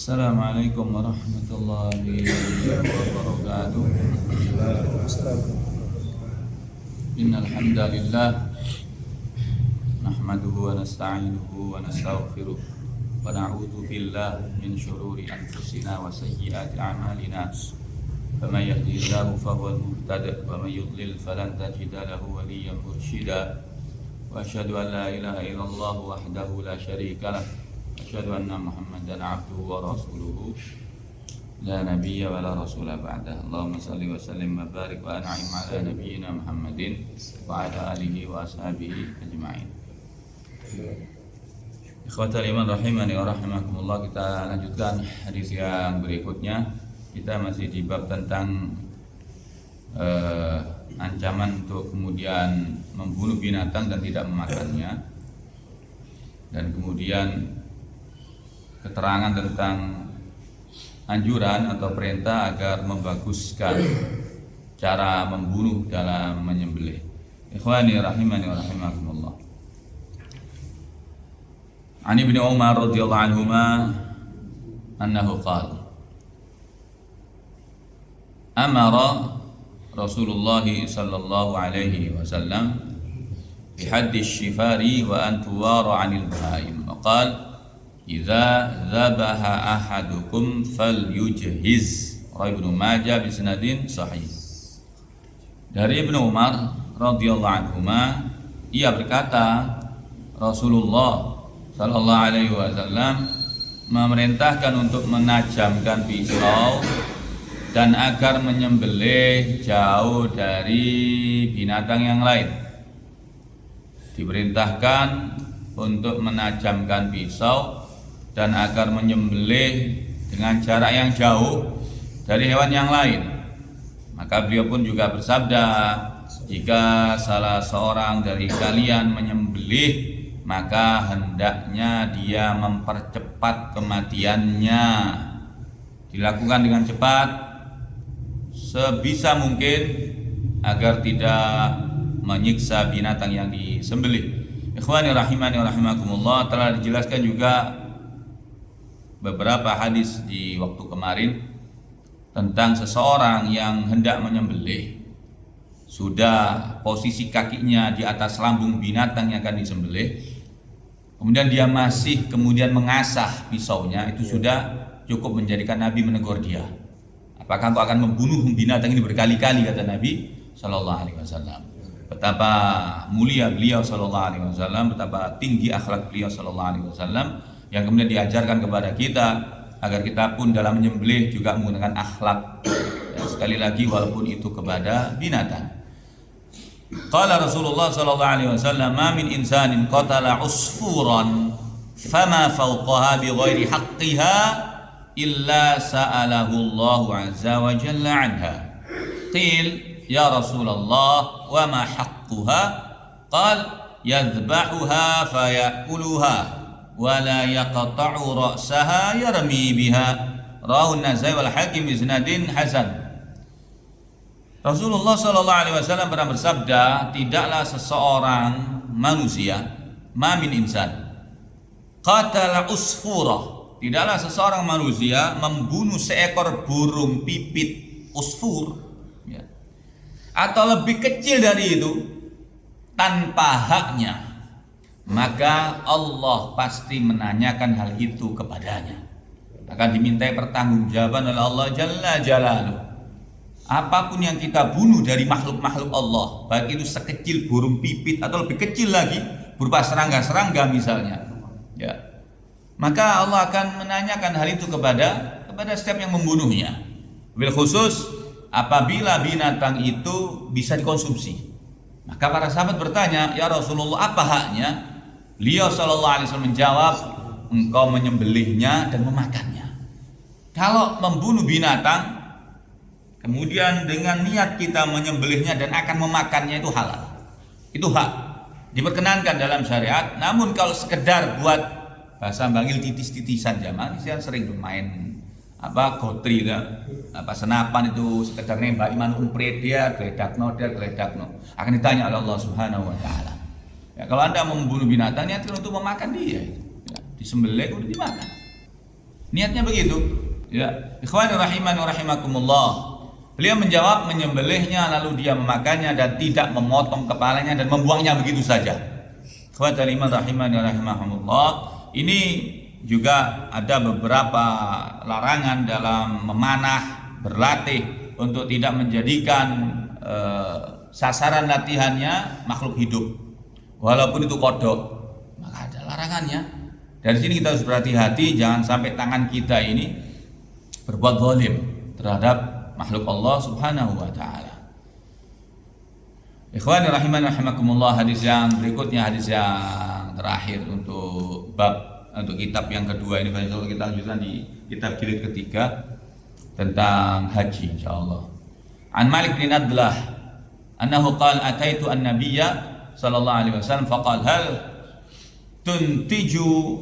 Assalamualaikum warahmatullahi wabarakatuh. Innal hamdalillah nahmaduhu wa nasta'inuhu wa nastaghfiruh wa na'udzu billahi min shururi anfusina wa sayyiati a'malina. Faman yahdihillahu fahuwal muhtadi wa man yudlil falan tajida lahu waliyyan mursyida. Wa asyhadu an la ilaha illallah wahdahu la syarika lah. Asyhadu anna Muhammadan abduhu wa rasuluhu la nabiyya wa la rasula ba'dah. Allahumma salli wa sallim wa barik wa an'im ala nabiyyina Muhammadin wa ala alihi wa ashabihi ajma'in. Ikhwatal iman rahimani wa rahimakumullah, kita lanjutkan hadis yang berikutnya. Kita masih di bab tentang ancaman untuk kemudian membunuh binatang dan tidak memakannya, dan kemudian keterangan tentang anjuran atau perintah agar membaguskan cara membunuh dalam menyembelih. Ikhwani rahimani wa rahimakumullah. An Ibnu Umar radhiyallahu anhuma annahu qala amara Rasulullah sallallahu alaihi wasallam bi haddi syifari wa an tuwara 'anil bahaim wa qala idza dzabaha ahadukum falyujhiz. Ibnu Majah bi sanadin sahih. Dari Ibnu Umar radhiyallahu anhuma, ia berkata, Rasulullah sallallahu alaihi wasallam memerintahkan untuk menajamkan pisau dan agar menyembelih jauh dari binatang yang lain. Diperintahkan untuk menajamkan pisau dan agar menyembelih dengan jarak yang jauh dari hewan yang lain. Maka beliau pun juga bersabda, jika salah seorang dari kalian menyembelih, maka hendaknya dia mempercepat kematiannya. Dilakukan dengan cepat sebisa mungkin agar tidak menyiksa binatang yang disembelih. Ikhwani rahimani wa rahimakumullah, telah dijelaskan juga beberapa hadis di waktu kemarin tentang seseorang yang hendak menyembelih, sudah posisi kakinya di atas lambung binatang yang akan disembelih, kemudian dia masih kemudian mengasah pisaunya, itu sudah cukup menjadikan Nabi menegur dia. Apakah engkau akan membunuh binatang ini berkali-kali, kata Nabi Sallallahu Alaihi Wasallam. Betapa mulia beliau Sallallahu Alaihi Wasallam, betapa tinggi akhlak beliau Sallallahu Alaihi Wasallam, yang kemudian diajarkan kepada kita agar kita pun dalam menyembelih juga menggunakan akhlak. Ya, sekali lagi walaupun itu kepada binatang. Qala Rasulullah sallallahu alaihi wasallam, "Ma min insanin qatala usfuran fama fawqaha bighairi haqqiha illa sa'alahu Allah azza wa jalla anha." Qil ya Rasulullah wa ma haqquha? Qal yadhbahuha fayakuluha wala yaqta'u ra'saha yarmi biha. Rawahu An-Nasai wal Hakim bi sanadin hasan. Rasulullah sallallahu alaihi wasallam pernah bersabda, tidaklah seseorang manusia, ma min insan qatala usfura, tidaklah seseorang manusia membunuh seekor burung pipit usfur, ya, atau lebih kecil dari itu tanpa haknya, maka Allah pasti menanyakan hal itu kepadanya. Akan dimintai pertanggungjawaban oleh Allah Jalla Jalaluh. Apapun yang kita bunuh dari makhluk-makhluk Allah, baik itu sekecil burung pipit atau lebih kecil lagi berupa serangga-serangga misalnya, ya, maka Allah akan menanyakan hal itu kepada setiap yang membunuhnya. Bil khusus apabila binatang itu bisa dikonsumsi. Maka para sahabat bertanya, ya Rasulullah, apa haknya? Beliau sallallahu alaihi wasallam menjawab, engkau menyembelihnya dan memakannya. Kalau membunuh binatang kemudian dengan niat kita menyembelihnya dan akan memakannya, itu halal. Itu hak. Diperkenankan dalam syariat. Namun kalau sekedar buat bahasa panggil titis-titisan, jamaah saya sering bermain gotri, senapan itu sekedar nembak iman umpret dia gledakno akan ditanya oleh Allah Subhanahu wa taala. Ya, kalau Anda membunuh binatang, niatkan untuk memakan dia, ya, disembelih kemudian dimakan. Niatnya begitu. Ya, ikhwani rahimani wa rahimakumullah. Beliau menjawab menyembelihnya lalu dia memakannya dan tidak memotong kepalanya dan membuangnya begitu saja. Ikhwani rahimani wa rahimakumullah. Ini juga ada beberapa larangan dalam memanah, berlatih untuk tidak menjadikan sasaran latihannya makhluk hidup, walaupun itu kodok, maka ada larangannya. Dari sini kita harus berhati-hati, jangan sampai tangan kita ini berbuat zalim terhadap makhluk Allah Subhanahu wa taala. Ikhwani rahimani rahimakumullah, hadis yang berikutnya, hadis yang terakhir untuk kitab yang kedua ini, kita lanjutkan di kitab jilid ketiga tentang haji insyaallah. An Malik bin Adlah annahu qala ataitu an-nabiyya sallallahu alaihi wasallam faqala hal tuntiju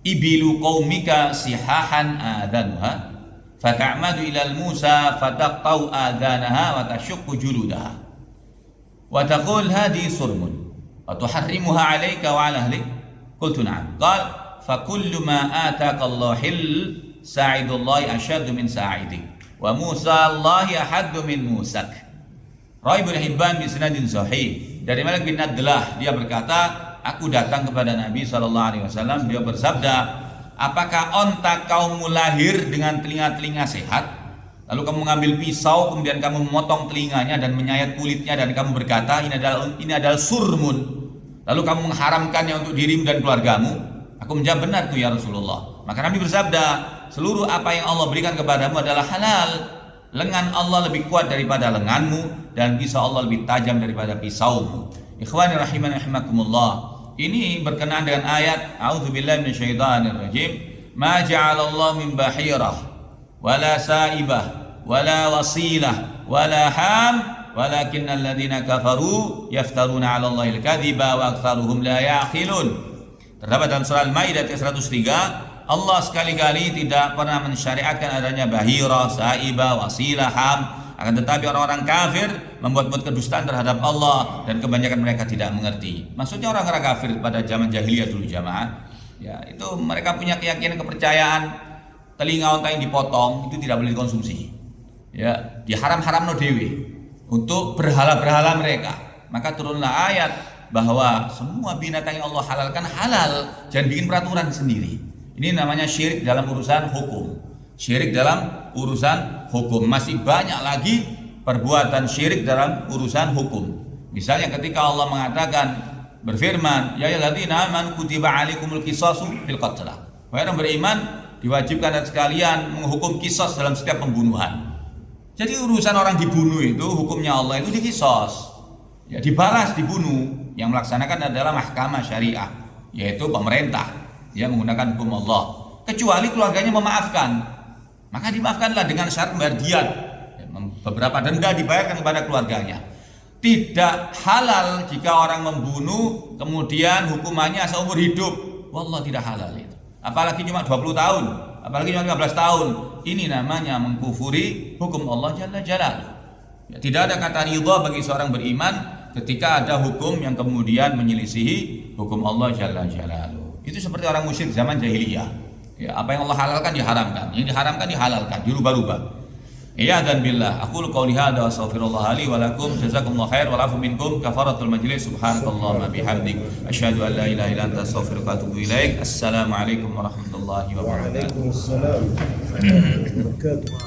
ibilu qaumika sihahan adhanha fata'madu ila al-Musa fataqtau adhanaha wa tashuqqu juludaha wa taqul hadi surmun wa tuharrimuha alayka wa ala ahlik qultu na'am qala fa kullu ma ataka Allahil sa'idullahi ashaddu min sa'idik wa Musa Allahi ahaddu min Musak. Rawi Ibnu Hibban bi sanadin sahih. Dari Malik bin Adlah, dia berkata, aku datang kepada Nabi SAW. Dia bersabda, apakah onta kaummu lahir dengan telinga-telinga sehat, lalu kamu mengambil pisau kemudian kamu memotong telinganya dan menyayat kulitnya dan kamu berkata ini adalah surmun, lalu kamu mengharamkannya untuk dirimu dan keluargamu? Aku menjawab, benar tuh ya Rasulullah. Maka Nabi bersabda, seluruh apa yang Allah berikan kepadamu adalah halal. Lengan Allah lebih kuat daripada lenganmu dan pisau Allah lebih tajam daripada pisaumu. Ikhwani rahimani rahimakumullah. Ini berkenaan dengan ayat A'udzubillahi minasyaitonirrajim. Ma ja'alallahu min bahirah wala sa'ibah wala wasilah wala ham walakinnal ladzina kafaru yaftaruna 'ala Allahil kadhiba wa aktsaruhum la ya'qilun. Terdapat dalam surah Al-Maidah ayat 103, Allah sekali-kali tidak pernah mensyariatkan adanya bahira, saibah, wasilah, ham. Akan tetapi orang-orang kafir membuat-buat kedustaan terhadap Allah dan kebanyakan mereka tidak mengerti. Maksudnya orang-orang kafir pada zaman jahiliyah dulu jamaah, ya itu mereka punya keyakinan, kepercayaan telinga unta yang dipotong itu tidak boleh dikonsumsi. Ya, diharam-haram no dewe untuk berhala-berhala mereka. Maka turunlah ayat bahwa semua binatang yang Allah halalkan halal, jangan bikin peraturan sendiri. Ini namanya syirik dalam urusan hukum. Syirik dalam urusan hukum. Masih banyak lagi perbuatan syirik dalam urusan hukum. Misalnya ketika Allah mengatakan, berfirman, ya ayyuhalladzina amanu kutiba alaikumul qisasu fil qatl. Wahai orang beriman, diwajibkan atas kalian menghukum qisas dalam setiap pembunuhan. Jadi urusan orang dibunuh itu hukumnya Allah itu diqisas. Ya, dibalas, dibunuh. Yang melaksanakan adalah mahkamah syariah, yaitu pemerintah. Dia menggunakan hukum Allah, kecuali keluarganya memaafkan, maka dimaafkanlah dengan syarat membayar diyat, beberapa denda dibayarkan kepada keluarganya. Tidak halal jika orang membunuh kemudian hukumannya seumur hidup. Wallah, tidak halal itu. Apalagi cuma 20 tahun, apalagi cuma 15 tahun. Ini namanya mengkufuri hukum Allah Jalla Jalaluhu. Ya, tidak ada kata ridha bagi seorang beriman ketika ada hukum yang kemudian menyelisihi hukum Allah Jalla Jalaluhu. Itu seperti orang musyrik zaman jahiliyah. Ya, apa yang Allah halalkan diharamkan, yang diharamkan dihalalkan, dirubah-rubah. Iya dan billah. Aku qauli hadza wa astaghfirullah li wa lakum. Jazakumullahu khair wa afu minkum. Kafaratul majlis. Subhanakallahumma bihamdik asyhadu an la ilaha illa anta astaghfiruka wa atubu ilaik. Assalamualaikum warahmatullahi wabarakatuh. Waalaikumsalam warahmatullahi wabarakatuh.